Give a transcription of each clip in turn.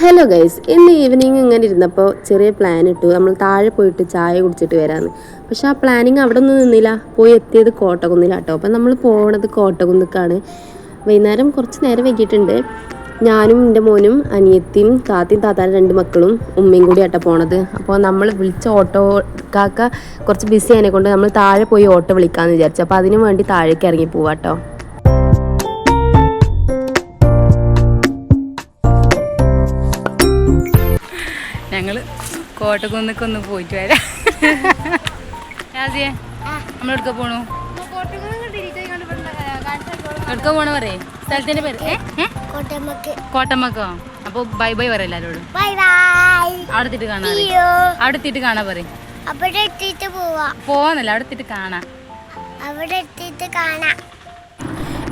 Hello guys, ഇന്ന് evening ഇങ്ങനെ ഇരുന്നപ്പോൾ ചെറിയ പ്ലാൻ ഇട്ടു. നമ്മൾ താഴെ പോയിട്ട് ചായ കുടിച്ചിട്ട് വരാമെന്ന്. പക്ഷെ ആ പ്ലാനിങ് അവിടെ ഒന്നും നിന്നില്ല. പോയി എത്തിയത് കോട്ടക്കുന്നിലാട്ടോ. അപ്പം നമ്മൾ പോണത് കോട്ടക്കുന്നിക്കാണ്. വൈകുന്നേരം കുറച്ച് നേരം വൈകിട്ടുണ്ട്. ഞാനും എൻ്റെ മോനും അനിയത്തിയും താത്താനും 2 മക്കളും ഉമ്മയും കൂടി ആട്ടോ പോണത്. അപ്പോൾ നമ്മൾ വിളിച്ച ഓട്ടോ കാക്ക കുറച്ച് ബിസി ആയതിനെ കൊണ്ട് നമ്മൾ താഴെ പോയി ഓട്ടോ വിളിക്കാമെന്ന് വിചാരിച്ചു. അപ്പോൾ അതിനു വേണ്ടി താഴേക്ക് ഇറങ്ങി പോവാട്ടോ. ഞങ്ങൾ കോട്ടക്കുന്നിക്കൊന്ന് പോയിട്ട് വരാം. രാജിയെ നമ്മളെടുക്ക പോണു? എടുക്ക പോണ പറയേ സ്ഥലത്തിന്റെ പേര് കോട്ടമ്മക്കോ? അപ്പൊ ബൈ ബൈ പറ എല്ലാരോടും. അവിടെ എത്തിയിട്ട് കാണാ, അവിടെ എത്തിയിട്ട് കാണാ പറയും. പോവാന്നല്ല, അവിടെ എത്തിയിട്ട് കാണാ.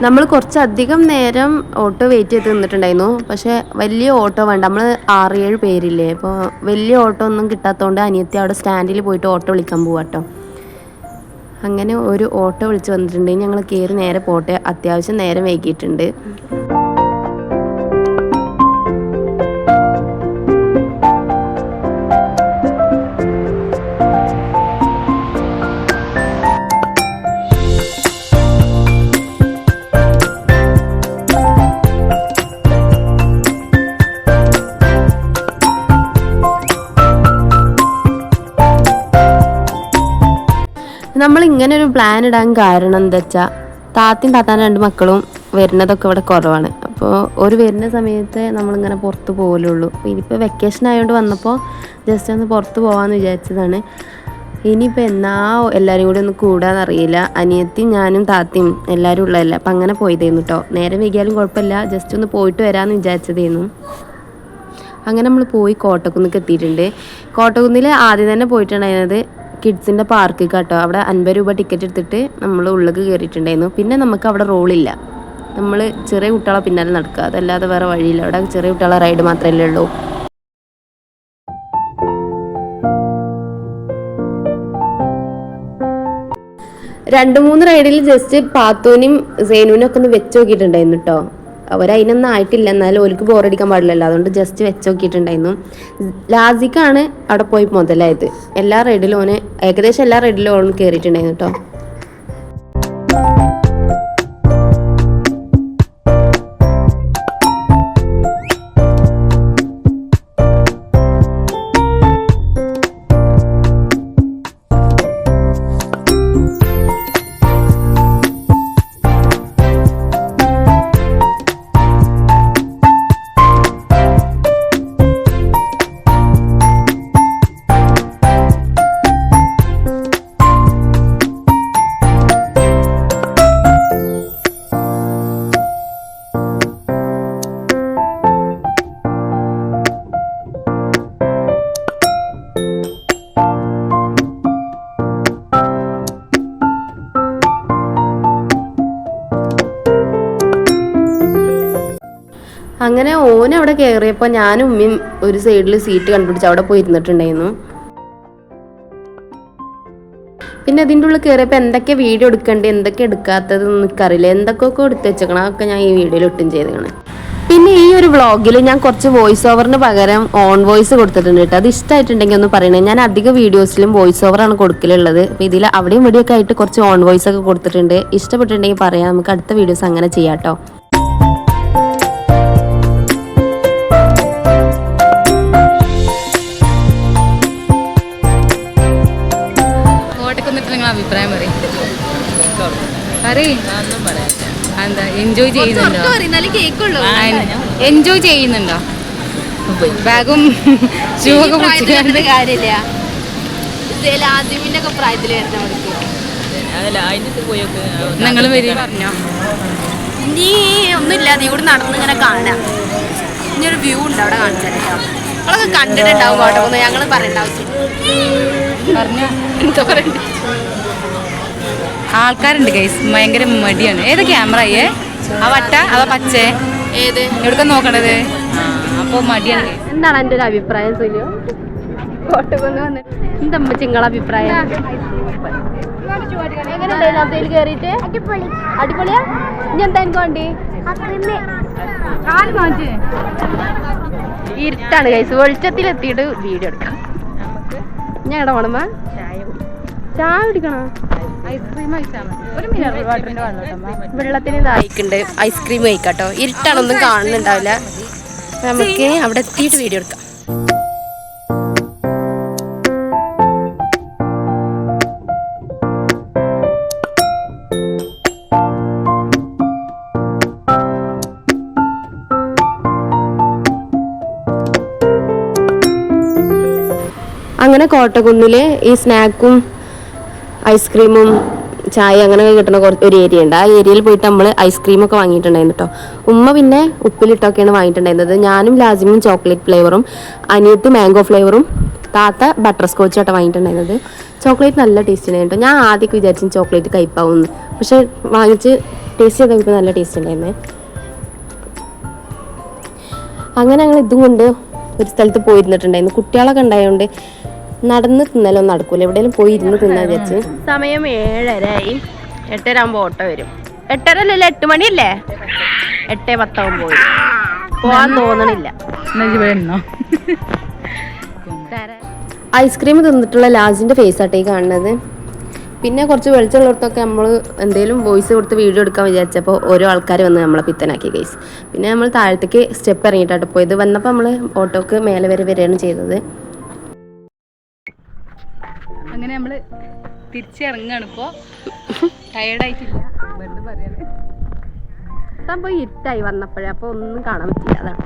നമ്മൾ കുറച്ചധികം നേരം ഓട്ടോ വെയിറ്റ് ചെയ്ത് നിന്നിട്ടുണ്ടായിരുന്നു. പക്ഷേ വലിയ ഓട്ടോ വേണ്ട, നമ്മൾ 6-7 പേരില്ലേ. അപ്പോൾ വലിയ ഓട്ടോ ഒന്നും കിട്ടാത്തതുകൊണ്ട് അനിയത്തി അവിടെ സ്റ്റാൻഡിൽ പോയിട്ട് ഓട്ടോ വിളിക്കാൻ പോവാട്ടോ. അങ്ങനെ ഒരു ഓട്ടോ വിളിച്ച് വന്നിട്ടുണ്ടെങ്കിൽ ഞങ്ങൾ കയറി നേരെ പോട്ടെ, അത്യാവശ്യം നേരം വൈകിയിട്ടുണ്ട്. നമ്മൾ ഇങ്ങനെ ഒരു പ്ലാൻ ഇടാൻ കാരണം എന്താ വെച്ചാൽ താത്താനും 2 മക്കളും വരുന്നതൊക്കെ ഇവിടെ കുറവാണ്. അപ്പോൾ ഒരു വരുന്ന സമയത്ത് നമ്മളിങ്ങനെ പുറത്ത് പോകലുള്ളൂ. അപ്പോൾ ഇനിയിപ്പോൾ വെക്കേഷൻ ആയതുകൊണ്ട് വന്നപ്പോൾ ജസ്റ്റ് ഒന്ന് പുറത്ത് പോകാമെന്ന് വിചാരിച്ചതാണ്. ഇനിയിപ്പോൾ എന്നാ എല്ലാവരും കൂടി ഒന്ന് കൂടാന്നറിയില്ല. അനിയത്തിയും ഞാനും താത്തയും എല്ലാവരും ഉള്ളതല്ല. അപ്പം അങ്ങനെ പോയതായിരുന്നു കേട്ടോ. നേരെ വൈകിയാലും കുഴപ്പമില്ല, ജസ്റ്റ് ഒന്ന് പോയിട്ട് വരാമെന്ന് വിചാരിച്ചതായിരുന്നു. അങ്ങനെ നമ്മൾ പോയി കോട്ടക്കുന്നിക്ക് എത്തിയിട്ടുണ്ട്. കോട്ടക്കുന്നിൽ ആദ്യം തന്നെ പോയിട്ടുണ്ടായിരുന്നത് കിഡ്സിൻ്റെ പാർക്ക് കേട്ടോ. അവിടെ 50 രൂപ ടിക്കറ്റ് എടുത്തിട്ട് നമ്മൾ ഉള്ളിലേക്ക് കയറിയിട്ടുണ്ടായിരുന്നു. പിന്നെ നമുക്ക് അവിടെ റോളില്ല, നമ്മൾ ചെറിയ കുട്ടികളെ പിന്നാലെ നടക്കുക, അതല്ലാതെ വേറെ വഴിയില്ല. അവിടെ ചെറിയ കുട്ടികളെ റൈഡ് മാത്രമല്ലേ ഉള്ളൂ. രണ്ട് 3 റൈഡിൽ ജസ്റ്റ് പാത്തൂനും സേനുവിനും ഒക്കെ ഒന്ന് വെച്ച് നോക്കിയിട്ടുണ്ടായിരുന്നു കേട്ടോ. അവരതിനൊന്നും ആയിട്ടില്ല, എന്നാലും ഓർക്ക് ബോറടിക്കാൻ പാടില്ലല്ലോ, അതുകൊണ്ട് ജസ്റ്റ് വെച്ച് നോക്കിയിട്ടുണ്ടായിരുന്നു. ലാസിക്കാണ് അവിടെ പോയി മുതലായത്. എല്ലാ റൈഡിലും ഓന് ഏകദേശം എല്ലാ റൈഡിലും ഓൺ കയറിയിട്ടുണ്ടായിരുന്നു കേട്ടോ. അങ്ങനെ ഓന് അവിടെ കയറിയപ്പോൾ ഞാനും ഉമ്മയും ഒരു സൈഡിൽ സീറ്റ് കണ്ടുപിടിച്ച് അവിടെ പോയി ഇരുന്നിട്ടുണ്ടായിരുന്നു. പിന്നെ അതിൻ്റെ ഉള്ളിൽ കയറിയപ്പോൾ എന്തൊക്കെ വീഡിയോ എടുക്കേണ്ടത് എന്തൊക്കെ എടുക്കാത്തതെന്ന് എനിക്കറിയില്ല. എന്തൊക്കെയൊക്കെ എടുത്ത് വെച്ചേക്കണം, അതൊക്കെ ഞാൻ ഈ വീഡിയോയിൽ ഇട്ടും ചെയ്തേക്കണം. പിന്നെ ഈ ഒരു വ്ളോഗിൽ ഞാൻ കുറച്ച് വോയിസ് ഓവറിന് പകരം ഓൺ വോയിസ് കൊടുത്തിട്ടുണ്ട് കേട്ടോ. അത് ഇഷ്ടമായിട്ടുണ്ടെങ്കിൽ ഒന്ന് പറയണേ. ഞാൻ അധിക വീഡിയോസിലും വോയിസ് ഓവറാണ് കൊടുക്കലുള്ളത്. അപ്പോൾ ഇതിൽ അവിടെയും ഇവിടെയൊക്കെ ആയിട്ട് കുറച്ച് ഓൺ വോയിസ് ഒക്കെ കൊടുത്തിട്ടുണ്ട്. ഇഷ്ടപ്പെട്ടിട്ടുണ്ടെങ്കിൽ പറയാം, നമുക്ക് അടുത്ത വീഡിയോസ് അങ്ങനെ ചെയ്യാം കേട്ടോ. അഭിപ്രായം എന്താ എൻജോയ് ചെയ്യുന്നുണ്ടോ? എൻജോയ് ചെയ്യുന്നുണ്ടോ? ബാഗും ഷൂ ഒക്കെ പിടിച്ചിട്ട് കാര്യമില്ല. ഞങ്ങളും വരും പറഞ്ഞോ. ഇനി ഒന്നുമില്ല, നീ കൂടെ നടന്നിങ്ങനെ കാണാം. ഇനിയൊരു വ്യൂ ഉണ്ട് അവിടെ കാണിച്ചാൽ നമ്മളൊക്കെ കണ്ടിട്ടുണ്ടാവും. കോട്ടക്കുന്ന് ഞങ്ങൾ പറയേണ്ട ആവശ്യം പറഞ്ഞോ. എന്താ പറയണ്ടേ, ആൾക്കാരുണ്ട് ഗൈസ്, ഭയങ്കര മടിയാണ്. ഏത് ക്യാമറയേ? ആ വട്ട അതാ പച്ചേ? ഏത് എവിടക്ക നോക്കണത്? അപ്പോൾ മടിയാണ്. എന്താണ് എൻ്റെ ഒരു അഭിപ്രായം സുലു? കോട്ടക്കുന്ന് വന്നിട്ട് എന്താ നിങ്ങളെ അഭിപ്രായം? അടിപൊളിയാ. ഇനി എന്താ എനിക്ക് വേണ്ടി? ഇരുട്ടാണ് ഗൈസ്. വെളിച്ചത്തിൽ എത്തിയിട്ട് വീഡിയോ എടുക്കാം. ഞങ്ങളുടെ ഓണമ്മ ചായ കുടിക്കണോ? ഐസ്ക്രീം കഴിച്ചാൽ ഒരു മിനറൽ വാട്ടറിന്റെ വെള്ളം വെള്ളത്തിന് ദാഹിക്കുന്നുണ്ട്. ഐസ്ക്രീം കഴിക്കാട്ടോ. ഇരുട്ടാണൊന്നും കാണുന്നുണ്ടാവില്ല. നമുക്ക് അവിടെ എത്തിയിട്ട് വീഡിയോ എടുക്കാം. അങ്ങനെ കോട്ടക്കുന്നില് ഈ സ്നാക്കും ഐസ്ക്രീമും ചായ അങ്ങനെ കിട്ടുന്ന ഒരു ഏരിയ ഉണ്ട്. ആ ഏരിയയിൽ പോയിട്ട് നമ്മൾ ഐസ്ക്രീമൊക്കെ വാങ്ങിയിട്ടുണ്ടായിരുന്നു കേട്ടോ. ഉമ്മ പിന്നെ ഉപ്പിലിട്ടൊക്കെയാണ് വാങ്ങിയിട്ടുണ്ടായിരുന്നത്. ഞാനും ലാസിമും ചോക്ലേറ്റ് ഫ്ലേവറും, അനിയത്തി മാംഗോ ഫ്ലേവറും, താത്ത ബട്ടർ സ്കോച്ചും വാങ്ങിയിട്ടുണ്ടായിരുന്നത്. ചോക്ലേറ്റ് നല്ല ടേസ്റ്റ് ഉണ്ടായിരുന്നു. ഞാൻ ആദ്യമൊക്കെ വിചാരിച്ചു ചോക്ലേറ്റ് കയ്പാവുമെന്ന്, പക്ഷെ വാങ്ങിച്ച് ടേസ്റ്റ് ചെയ്തപ്പോൾ നല്ല ടേസ്റ്റ് ഉണ്ടായിരുന്നേ. അങ്ങനെ ഞങ്ങൾ ഇതും കൊണ്ട് ഒരു സ്ഥലത്ത് പോയിരുന്നിട്ടുണ്ടായിരുന്നു. കുട്ടികളൊക്കെ ഉണ്ടായതുകൊണ്ട് നടന്ന് തിന്നലൊന്നും നടക്കൂല, എവിടെയെങ്കിലും പോയി ഇരുന്ന് തിന്നാ വിചാരിച്ച്. സമയം 7:30 8:30 ആകുമ്പോൾ ഓട്ടോ വരും. 8:30 അല്ലല്ലോ, 8 മണിയല്ലേ? 8:10 പോയി പോവാൻ തോന്നണില്ല. ഐസ്ക്രീം തിന്നിട്ടുള്ള ലാസിന്റെ ഫേസ് ആട്ടെ കാണുന്നത്. പിന്നെ കുറച്ച് വെളിച്ചമുള്ളിടത്തൊക്കെ നമ്മൾ എന്തെങ്കിലും വോയിസ് കൊടുത്ത് വീഡിയോ എടുക്കാൻ വിചാരിച്ചപ്പോൾ ഓരോ ആൾക്കാർ വന്ന് നമ്മളെ പിത്തനാക്കി ഗൈസ്. പിന്നെ നമ്മൾ താഴത്തേക്ക് സ്റ്റെപ്പ് ഇറങ്ങിയിട്ടാണ് പോയത്. വന്നപ്പോൾ നമ്മൾ ഓട്ടോക്ക് മേലെ വരികയാണ് ചെയ്തത്. അങ്ങനെ നമ്മള് തിരിച്ചിറങ്ങാണ് ഇപ്പോ. ടയർഡായിട്ടില്ല, വെറുതെ പറയാണ്. സംഭവം ഇരുട്ടായി വന്നപ്പോഴേ, അപ്പോൾ ഒന്നും കാണാൻ പറ്റില്ല. അതാണ്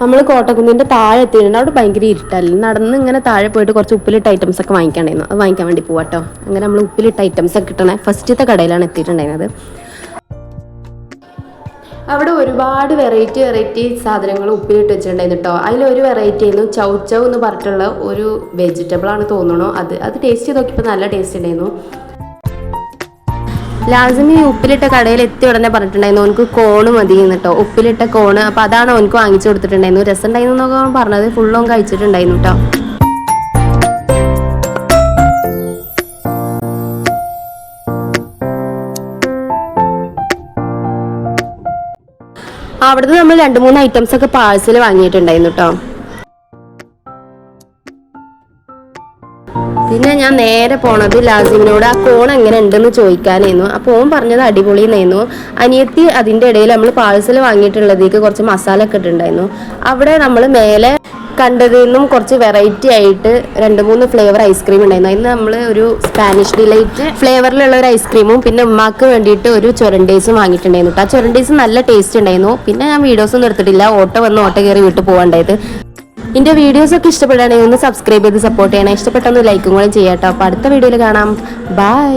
നമ്മൾ കോട്ടക്കുന്നിൻ്റെ താഴെ എത്തിയിട്ടുണ്ട്. അവിടെ ഭയങ്കര ഇരുട്ടല്ല. നടന്ന് ഇങ്ങനെ താഴെ പോയിട്ട് കുറച്ച് ഉപ്പിലിട്ട ഐറ്റംസ് ഒക്കെ വാങ്ങിക്കണ്ടായിരുന്നു. അത് വാങ്ങിക്കാൻ വേണ്ടി പോവാട്ടോ. അങ്ങനെ നമ്മൾ ഉപ്പിലിട്ട ഐറ്റംസ് ഒക്കെ കിട്ടണേ ഫസ്റ്റത്തെ കടയിലാണ് എത്തിയിട്ടുണ്ടായിരുന്നത്. അവിടെ ഒരുപാട് വെറൈറ്റി സാധനങ്ങൾ ഉപ്പിലിട്ട് വെച്ചിട്ടുണ്ടായിരുന്നു കേട്ടോ. അതിലൊരു വെറൈറ്റി ആയിരുന്നു ചൗ എന്ന് പറഞ്ഞിട്ടുള്ള ഒരു വെജിറ്റബിൾ ആണ് തോന്നണോ. അത് ടേസ്റ്റ് ചെയ്ത് നോക്കിയപ്പോൾ നല്ല ടേസ്റ്റ് ഉണ്ടായിരുന്നു. ലാസിമി ഉപ്പിലിട്ട കടയിൽ എത്തി ഉടനെ പറഞ്ഞിട്ടുണ്ടായിരുന്നു ഓനക്ക് കോണ് മതി കേട്ടോ, ഉപ്പിലിട്ട കോണ്. അപ്പോൾ അതാണ് ഓനക്ക് വാങ്ങിച്ചു കൊടുത്തിട്ടുണ്ടായിരുന്നു. രസം ഉണ്ടായിരുന്നു എന്നൊക്കെ പറഞ്ഞത്. ഫുള്ളും കഴിച്ചിട്ടുണ്ടായിരുന്നു കേട്ടോ. അവിടുന്ന് നമ്മൾ 2-3 ഐറ്റംസ് ഒക്കെ പാഴ്സൽ വാങ്ങിയിട്ടുണ്ടായിരുന്നു കേട്ടോ. പിന്നെ ഞാൻ നേരെ പോണത് ലാസിമിനോട് ആ കോൺ എങ്ങനെ ഉണ്ടെന്ന് ചോദിക്കാനായിരുന്നു. അപ്പോൾ ഓൻ പറഞ്ഞത് അടിപൊളിയെന്നായിരുന്നു. അനിയത്തി അതിൻ്റെ ഇടയിൽ നമ്മൾ പാഴ്സൽ വാങ്ങിയിട്ടുള്ളതേക്ക് കുറച്ച് മസാല ഒക്കെ ഇട്ടിട്ടുണ്ടായിരുന്നു. അവിടെ നമ്മൾ മേലെ കണ്ടതിൽ നിന്നും കുറച്ച് വെറൈറ്റി ആയിട്ട് 2-3 ഫ്ലേവർ ഐസ്ക്രീം ഉണ്ടായിരുന്നു. അതിന് നമ്മൾ ഒരു സ്പാനിഷ് ഡിലൈറ്റ് ഫ്ലേവറിലുള്ള ഒരു ഐസ്ക്രീമും പിന്നെ ഉമ്മാക്ക് വേണ്ടിയിട്ട് ഒരു ചൊരണ്ടേസും വാങ്ങിയിട്ടുണ്ടായിരുന്നു കേട്ടോ. ആ ചൊരണ്ടേസ് നല്ല ടേസ്റ്റ് ഉണ്ടായിരുന്നു. പിന്നെ ഞാൻ വീഡിയോസൊന്നും എടുത്തിട്ടില്ല, ഓട്ടോ കയറി വീട്ടിൽ പോകണ്ടായത്. എൻ്റെ വീഡിയോസൊക്കെ ഇഷ്ടപ്പെടുകയാണെങ്കിൽ ഒന്ന് സബ്സ്ക്രൈബ് ചെയ്ത് സപ്പോർട്ട് ചെയ്യണം. ഇഷ്ടപ്പെട്ടൊന്ന് ലൈക്കും കൂടെ ചെയ്യാം കേട്ടോ. അപ്പോൾ അടുത്ത വീഡിയോയിൽ കാണാം. ബൈ.